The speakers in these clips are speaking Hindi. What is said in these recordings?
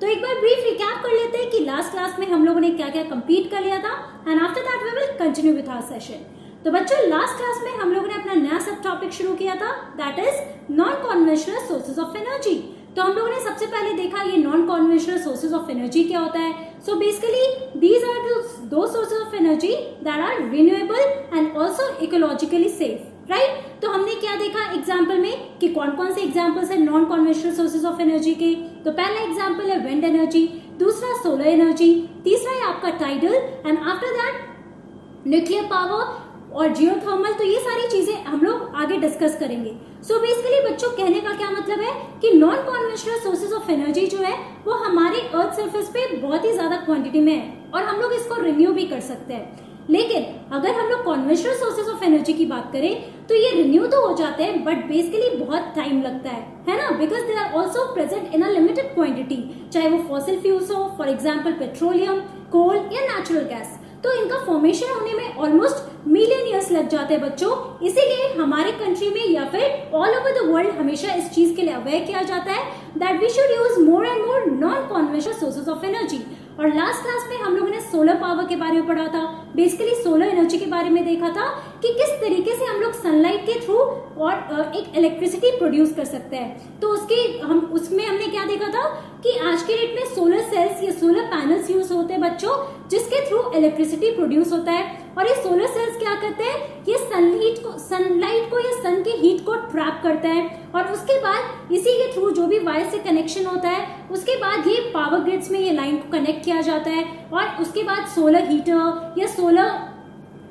तो एक बार ब्रीफ रिकैप कर लेते हैं कि लास्ट क्लास में हम लोगों ने क्या क्या कंप्लीट कर लिया था and after that we will continue with our session. तो बच्चों लास्ट क्लास में हम लोगों ने अपना नया सब टॉपिक शुरू किया था, that is non conventional sources of energy. तो हम लोगों ने सबसे पहले देखा ये non conventional sources of energy क्या होता है। सो बेसिकली दीज आर दो sources of energy that are renewable and also ecologically safe, right. तो हमने क्या देखा एग्जाम्पल में कि कौन कौन से एग्जाम्पल्स है non conventional sources of energy के। तो पहला एग्जाम्पल है विंड एनर्जी, दूसरा सोलर एनर्जी, तीसरा है आपका tidal and after that nuclear power और जियोथर्मल। तो ये सारी चीजें हम लोग आगे डिस्कस करेंगे। सो बेसिकली बच्चों कहने का क्या मतलब है कि non conventional sources of energy जो है वो हमारे अर्थ सरफेस पे बहुत ही ज्यादा क्वांटिटी में है और हम लोग इसको रिन्यू भी कर सकते हैं। लेकिन अगर हम लोग कन्वेंशनल सोर्सेज ऑफ एनर्जी की बात करें तो ये रिन्यू तो हो जाते हैं बट बेसिकली बहुत टाइम लगता है ना, because they are also present in a limited quantity, चाहे वो फॉसिल फ्यूल्स हो, फॉर एग्जाम्पल पेट्रोलियम, कोल या नेचुरल गैस। तो इनका फॉर्मेशन होने में ऑलमोस्ट मिलियन ईयर्स लग जाते हैं बच्चों। इसीलिए हमारे कंट्री में या फिर ऑल ओवर द वर्ल्ड हमेशा इस चीज के लिए अवेयर किया जाता है that we should use more and more non conventional sources of energy. और लास्ट क्लास में हम लोगों ने सोलर पावर के बारे में पढ़ा था, बेसिकली सोलर एनर्जी के बारे में देखा था कि किस तरीके से हम लोग सनलाइट के थ्रू और एक इलेक्ट्रिसिटी प्रोड्यूस कर सकते हैं। तो उसमें हमने क्या देखा था कि आज के डेट में सोलर सेल्स या सोलर पैनल्स यूज होते हैं बच्चों, जिसके थ्रू इलेक्ट्रिसिटी प्रोड्यूस होता है। और ये सोलर सेल्स क्या करते हैं, ये सनलाइट को या सन के हीट को ट्रैप करता है और उसके बाद इसी के थ्रू जो भी वायर से कनेक्शन होता है उसके बाद ये पावर ग्रिड्स में ये लाइन को कनेक्ट किया जाता है और उसके बाद सोलर हीटर या सोलर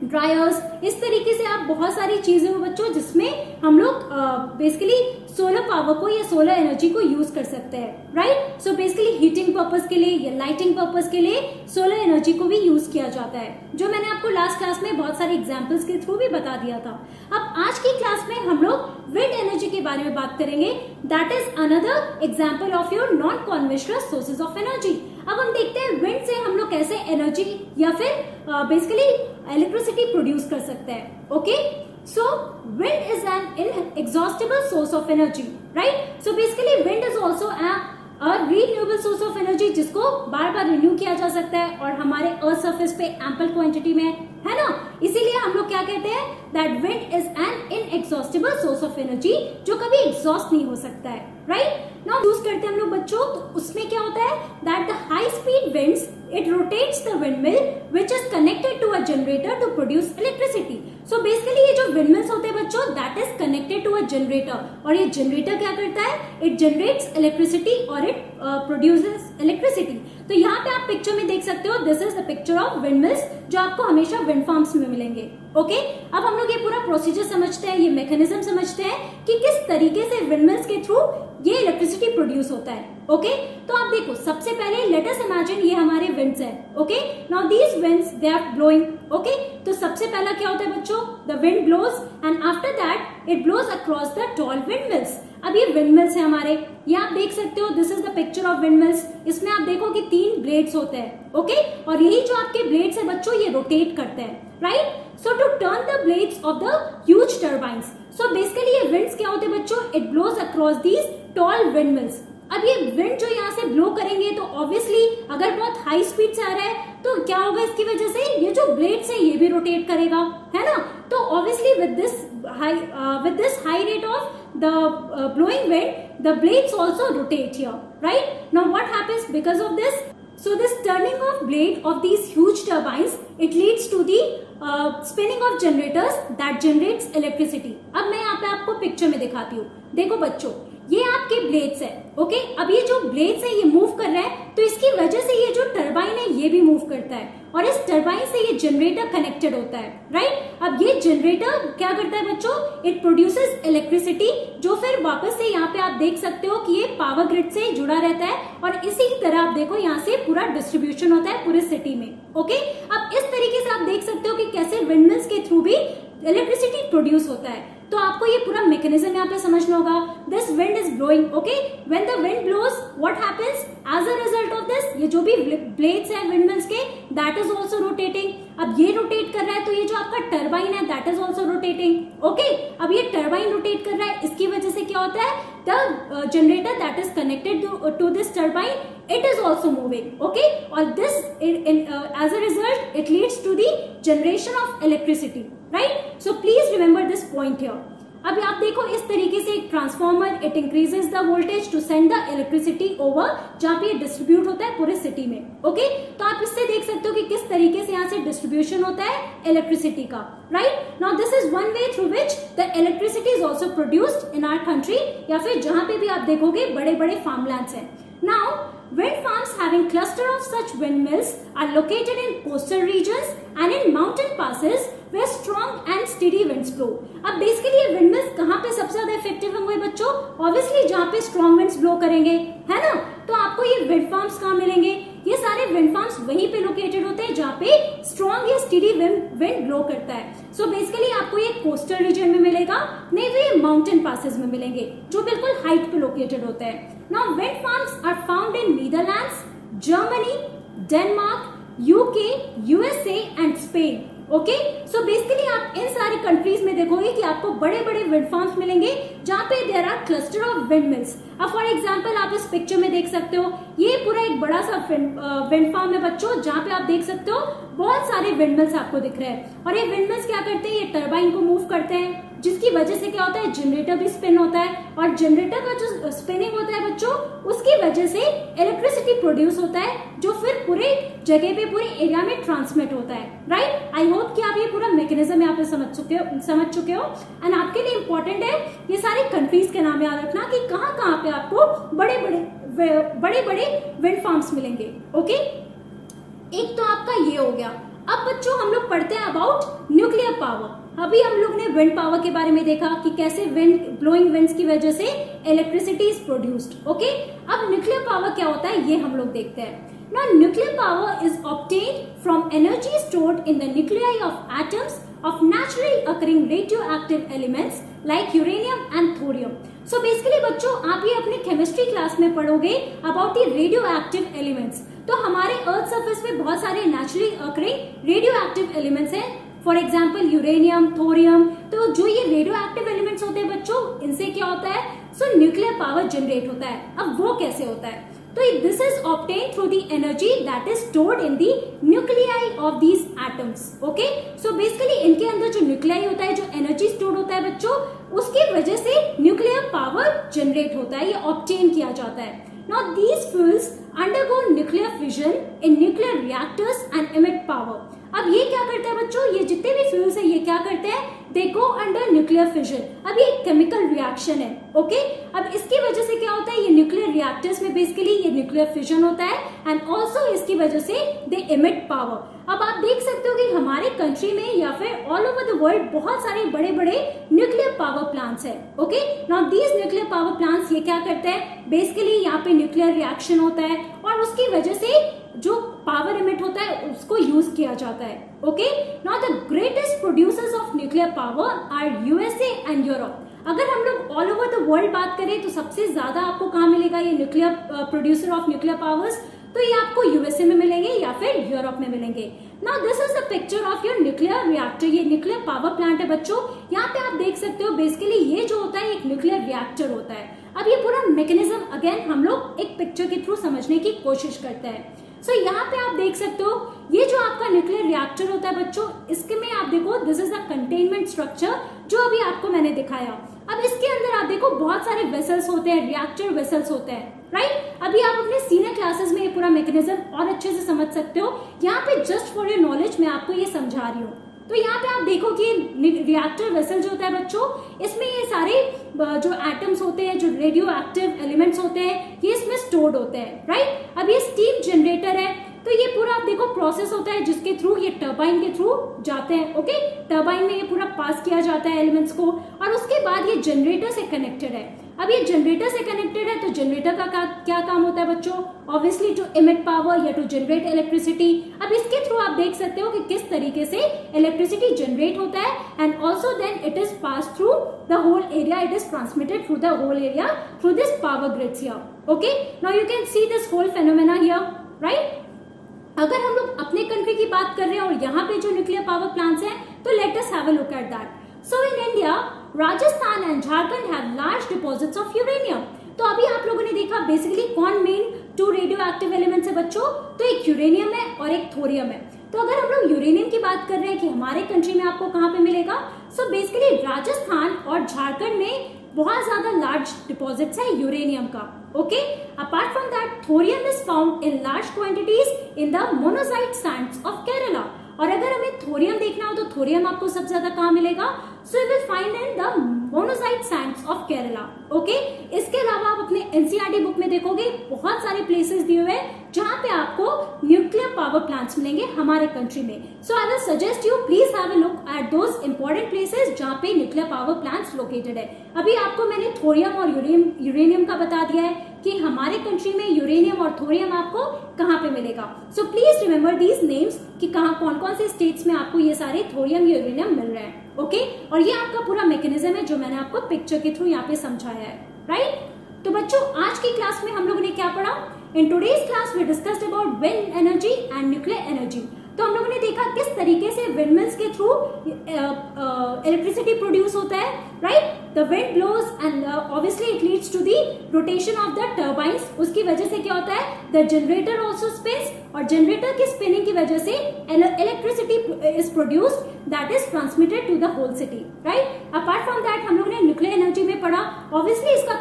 ड्रायर्स, इस तरीके से आप बहुत सारी चीजें हो बच्चों जिसमें हम लोग बेसिकली सोलर पावर को या सोलर एनर्जी को यूज कर सकते हैं, right. So basically heating purpose के लिए या लाइटिंग पर्पस के लिए सोलर एनर्जी को भी यूज किया जाता है, जो मैंने आपको लास्ट क्लास में बहुत सारे एग्जांपल्स के थ्रू भी बता दिया था। अब आज की क्लास में हम लोग विंड एनर्जी के बारे में बात करेंगे, that is another example of your non conventional sources of energy. अब हम देखते हैं विंड से हम लोग कैसे एनर्जी या फिर बेसिकली इलेक्ट्रिसिटी प्रोड्यूस कर सकते हैं। Okay, so wind is an inexhaustible source of energy, right. So basically wind is also a renewable source of energy जिसको बार बार रिन्यू किया जा सकता है और हमारे अर्थ सरफेस पे एम्पल क्वांटिटी में है ना। इसीलिए हम लोग क्या कहते हैं that wind is an inexhaustible source of energy, जो कभी एग्जॉस्ट नहीं हो सकता है, राइट। नाउ यूज करते हैं हम लोग बच्चों, तो उसमें क्या होता है that the high speed winds it rotates the windmill which is connected to a generator to produce electricity. So basically ये जो windmills होते हैं बच्चों that is connected to a generator और ये generator क्या करता है, it generates electricity और it produces electricity. तो यहाँ पे आप पिक्चर में देख सकते हो, this is the picture of windmills जो आपको हमेशा wind farms में मिलेंगे। ओके, अब हम लोग ये पूरा प्रोसीजर समझते हैं, ये मैकेनिज्म समझते हैं कि किस तरीके से विंडमिल्स के थ्रू ये इलेक्ट्रिसिटी प्रोड्यूस होता है। ओके, तो आप देखो सबसे पहले लेट अस इमेजिन ये हमारे विंड्स है। Okay, now these winds they are blowing. Okay, तो सबसे पहला क्या होता है बच्चों, the wind blows and after that it blows across the tall windmills. अब ये विंडमिल्स है हमारे, ये आप देख सकते हो, this is the picture of windmills. इसमें आप देखो कि 3 ब्लेड्स होते हैं। ओके, और यही जो आपके ब्लेड्स है बच्चों ये रोटेट करते हैं, right. So to turn the blades of the huge turbines. So basically ये winds क्या होते हैं बच्चों, it blows across these tall windmills. अब ये विंड जो यहाँ से ब्लो करेंगे तो ऑब्वियसली अगर बहुत हाई स्पीड से आ रहा है तो क्या होगा, इसकी वजह से ये जो ब्लेड्स है ये भी रोटेट करेगा, है ना। तो obviously with this high rate of the blowing wind, the blades also rotate here, right. Now what happens because of this? So this turning of blade of these huge turbines, it leads to the spinning of generators that generates electricity. अब मैं यहाँ पे आपको पिक्चर में दिखाती हूँ, देखो बच्चों ये आपके ब्लेड्स है। ओके, अब ये जो ब्लेड्स है ये मूव कर रहा है तो इसकी वजह से ये जो टरबाइन है ये भी मूव करता है और इस टरबाइन से ये जनरेटर कनेक्टेड होता है, राइट। अब ये जनरेटर क्या करता है बच्चों, इट प्रोड्यूसेस इलेक्ट्रिसिटी जो फिर वापस से यहाँ पे आप देख सकते हो कि ये पावर ग्रिड से जुड़ा रहता है और इसी तरह आप देखो यहाँ से पूरा डिस्ट्रीब्यूशन होता है पूरे सिटी में। ओके, अब इस तरीके से आप देख सकते हो कि कैसे विंडमिल्स के थ्रू भी इलेक्ट्रिसिटी प्रोड्यूस होता है। तो आपको ये पूरा मैकेनिज्म यहाँ पे समझना होगा। This wind is blowing, okay, when the wind blows what happens, as a result of this ये जो भी ब्लेड्स है विंडमिल्स के, दैट इज ऑल्सो रोटेटिंग। अब ये रोटेट कर रहा है तो ये जो आपका टरबाइन है that is also rotating. Okay, अब ये टरबाइन रोटेट कर रहा है, इसकी वजह से क्या होता है, the generator that is connected to this turbine it is also moving. Okay, और this as a result it leads to the generation of electricity, right. So please remember this point here. अब आप देखो इस तरीके से एक transformer it increases the voltage to send the electricity over, जहां पे ये डिस्ट्रीब्यूट होता है पूरे सिटी में। ओके, तो आप इससे देख सकते हो कि किस तरीके से यहाँ से डिस्ट्रीब्यूशन होता है इलेक्ट्रिसिटी का, राइट। Now this is one way through which the electricity is also produced in our country, या फिर जहां पे भी आप देखोगे बड़े बड़े फार्मलैंड्स हैं। Now wind farms having cluster of such windmills are located in coastal regions and in mountain passes where strong and steady winds blow। अब बेसिकली ये windmills कहाँ पे सबसे ज्यादा इफेक्टिव होंगे बच्चों? ऑब्वियसली जहाँ पे स्ट्रॉन्ग विंड्स ब्लो करेंगे, है ना। तो आपको ये विंड फार्म्स कहाँ मिलेंगे? ये सारे विंड फार्म्स वहीं पे लोकेटेड होते हैं जहाँ पे स्ट्रॉन्ग या स्टेडी विंड ब्लो करता है। सो बेसिकली आपको ये कोस्टल रीजन में मिलेगा, नहीं तो ये माउंटेन पासेस में मिलेंगे जो बिल्कुल हाइट पे लोकेटेड होते हैं। Now wind farms are found in Netherlands, Germany, Denmark, UK, USA and Spain। Okay, so basically आप इन सारी कंट्रीज में देखोगे कि आपको बड़े बड़े विंड फार्म्स मिलेंगे जहाँ पे there are cluster of wind mills. अब फॉर एग्जांपल आप इस पिक्चर में देख सकते हो, ये पूरा एक बड़ा सा विंड फार्म है बच्चों, जहाँ पे आप देख सकते हो बहुत सारे विंड मिल्स आपको दिख रहे हैं। और ये विंड मिल्स क्या करते हैं, ये टरबाइन को मूव करते हैं, जिसकी वजह से क्या होता है, जनरेटर भी स्पिन होता है, और जनरेटर का जो स्पिनिंग होता है बच्चों, उसकी वजह से इलेक्ट्रिसिटी प्रोड्यूस होता है, जो फिर पूरे जगह पे पूरे एरिया में ट्रांसमिट होता है, राइट। आई होप कि आप ये पूरा मैकेनिज्म यहाँ पे समझ चुके हो। एंड आपके लिए इंपॉर्टेंट है ये सारी कंट्रीज के नाम याद रखना कि कहाँ कहाँ पे आपको बड़े बड़े विंड फार्म्स मिलेंगे। ओके, एक तो आपका ये हो गया। अब बच्चों हम लोग पढ़ते हैं अबाउट न्यूक्लियर पावर। अभी हम लोग ने विंड पावर के बारे में देखा कि कैसे ब्लोइंग विंड्स की वजह से इलेक्ट्रिसिटी इज प्रोड्यूस्ड। ओके, अब न्यूक्लियर पावर क्या होता है ये हम लोग देखते हैं। Now nuclear power is obtained from energy stored in the nuclei of atoms of naturally occurring radioactive elements like uranium and thorium। So basically बच्चों आप ये अपने केमिस्ट्री क्लास में पढ़ोगे about the radioactive elements। तो हमारे अर्थ सरफेस पे बहुत सारे नेचुरली अकरिंग रेडियोएक्टिव एलिमेंट्स हैं, फॉर एग्जाम्पल यूरेनियम, थोरियम। तो जो ये रेडियोएक्टिव एलिमेंट्स होते हैं बच्चों, इनसे क्या होता है, सो न्यूक्लियर पावर जनरेट होता है। अब वो कैसे होता है, तो this is obtain through the energy that is stored in the nuclei of these atoms. Okay, so basically इनके अंदर जो न्यूक्लियाई होता है, जो एनर्जी स्टोर्ड होता है बच्चों, उसकी वजह से न्यूक्लियर पावर जनरेट होता है, ये ऑब्टेन किया जाता है। Now these fuels undergo nuclear fission in nuclear reactors and emit power। अब ये क्या करते हैं बच्चों, ये जितने भी फ्यूल्स हैं ये क्या करते हैं, दे गो अंडर न्यूक्लियर फिजन। अब ये केमिकल रिएक्शन है। ओके, अब इसकी वजह से क्या होता है, ये न्यूक्लियर रिएक्टर्स में बेसिकली ये न्यूक्लियर फिजन होता है, एंड ऑल्सो इसकी वजह से दे एमिट पावर। अब आप देख सकते हो कि हमारे कंट्री में या फिर ऑल ओवर द वर्ल्ड बहुत सारे बड़े बड़े न्यूक्लियर पावर प्लांट्स है। Okay, now these nuclear power plants ये क्या करते हैं, बेसिकली यहाँ पे न्यूक्लियर रिएक्शन होता है और उसकी वजह से जो पावर इमिट होता है उसको यूज किया जाता है। Okay, now the greatest producers of nuclear power are USA and Europe. अगर हम लोग ऑल ओवर द वर्ल्ड बात करें तो सबसे ज्यादा आपको कहाँ मिलेगा ये nuclear producer of nuclear powers, तो ये आपको यूएसए में मिलेंगे या फिर यूरोप में मिलेंगे। Now this is the picture of your nuclear reactor. ये न्यूक्लियर पावर प्लांट है बच्चों, यहाँ पे आप देख सकते हो बेसिकली ये जो होता है एक न्यूक्लियर रिएक्टर होता है। अब ये पूरा मैकेनिज्म अगेन हम लोग एक पिक्चर के थ्रू समझने की कोशिश करते हैं। सो यहाँ पे आप देख सकते हो ये जो आपका न्यूक्लियर रिएक्टर होता है बच्चों, इसके में आप देखो this is the containment structure जो अभी आपको मैंने दिखाया। अब इसके अंदर आप देखो बहुत सारे वेसल्स होते हैं, रिएक्टर वेसल्स होते हैं, राइट। अभी आप अपने सीनियर क्लासेस में ये पूरा मैकेनिज्म और अच्छे से समझ सकते हो। यहाँ पे जस्ट फॉर योर नॉलेज मैं आपको ये समझा रही हूँ। तो यहाँ पे आप देखो कि रिएक्टर वेसल जो होता है बच्चों, इसमें ये सारे जो एटम्स होते हैं, जो रेडियो एक्टिव एलिमेंट्स होते हैं, ये इसमें स्टोर्ड होते हैं, राइट। अब ये स्टीम जनरेटर है, तो ये पूरा आप देखो प्रोसेस होता है जिसके थ्रू ये टरबाइन के थ्रू जाते हैं। ओके, टरबाइन में ये पूरा पास किया जाता है एलिमेंट्स को, और उसके बाद ये जनरेटर से कनेक्टेड है। अब ये जनरेटर से कनेक्टेड है, तो जनरेटर का क्या काम होता है बच्चों, ऑब्वियसली टू एमिट पावर या टू जनरेट इलेक्ट्रिसिटी। अब इसके थ्रू आप देख सकते हो कि किस तरीके से इलेक्ट्रिसिटी जनरेट होता है, and also then it is pass through the whole area, it is transmitted through the whole area through this power grids here. Okay, now you can see this whole phenomena here. Right? अगर हम लोग अपने कंट्री की बात कर रहे हैं और यहाँ पे जो न्यूक्लियर पावर प्लांट्स हैं, तो let us have a look at that. So in India, Rajasthan and Jharkhand have large deposits of uranium. तो अभी आप लोगों ने देखा बेसिकली कौन मेन 2 रेडियो एक्टिव एलिमेंट्स है बच्चों, तो एक यूरेनियम है और एक थोरियम है। तो अगर हम लोग यूरेनियम की बात कर रहे हैं कि हमारे कंट्री में आपको कहाँ पे मिलेगा, सो बेसिकली राजस्थान और झारखंड में बहुत ज्यादा लार्ज डिपॉजिट्स है यूरेनियम का। Okay, apart from that thorium is found in large quantities in the monazite Sands of Kerala. और अगर हमें थोरियम देखना हो तो थोरियम आपको सबसे ज्यादा कहाँ मिलेगा, so you will find in the monazite Sands of Kerala. Okay, इसके अलावा आप अपने एनसीईआरटी बुक में देखोगे बहुत सारे प्लेसेस दिए हुए हैं जहां पे आपको न्यूक्लियर पावर प्लांट्स मिलेंगे हमारे कंट्री में। So I will suggest you please have a look at those important places जहां पे न्यूक्लियर पावर प्लांट्स लोकेटेड है। अभी आपको मैंने थोरियम और यूरेनियम का बता दिया है कि हमारे कंट्री में यूरेनियम और थोरियम आपको कहाँ पे मिलेगा। सो प्लीज रिमेंबर दीज नेम्स कि कहाँ कौन कौन से स्टेट्स में आपको ये सारे थोरियम यूरेनियम मिल रहे हैं। ओके, और ये आपका पूरा मैकेनिज्म है जो मैंने आपको पिक्चर के थ्रू यहाँ पे समझाया है, राइट? तो बच्चों आज की क्लास में हम लोगों ने क्या पढ़ा? In today's class we discussed about wind energy and nuclear energy. तो हम लोगों ने देखा किस तरीके से विंडमिल्स के थ्रू इलेक्ट्रिसिटी प्रोड्यूस होता है, right? The wind blows and obviously it leads to the rotation of the turbines. उसकी वजह से क्या होता है, द जनरेटर ऑल्सो स्पिन्स, और जनरेटर की स्पिनिंग की वजह से electricity is produced that is transmitted to the whole city, right? Apart from that हम लोग ने न्यूक्लियर एनर्जी में पढ़ा। ऑब्वियसली इसका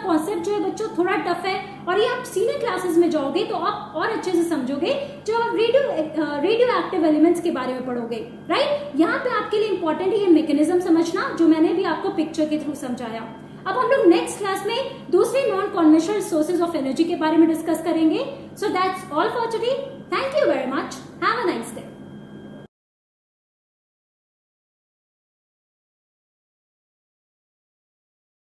कॉन्सेप्ट जो है बच्चों थोड़ा टफ है और ये आप सीनियर क्लासेस में जाओगे तो आप और अच्छे से समझोगे जब आप रेडियो एक्टिव एलिमेंट्स के बारे में पढ़ोगे, राइट? यहाँ पे आपके लिए इंपॉर्टेंट है ये मैकेनिज्म समझना जो मैंने भी आपको पिक्चर के थ्रू समझाया। अब हम लोग नेक्स्ट क्लास में दूसरे non conventional sources of energy के बारे में डिस्कस करेंगे। So that's all for today. Thank you.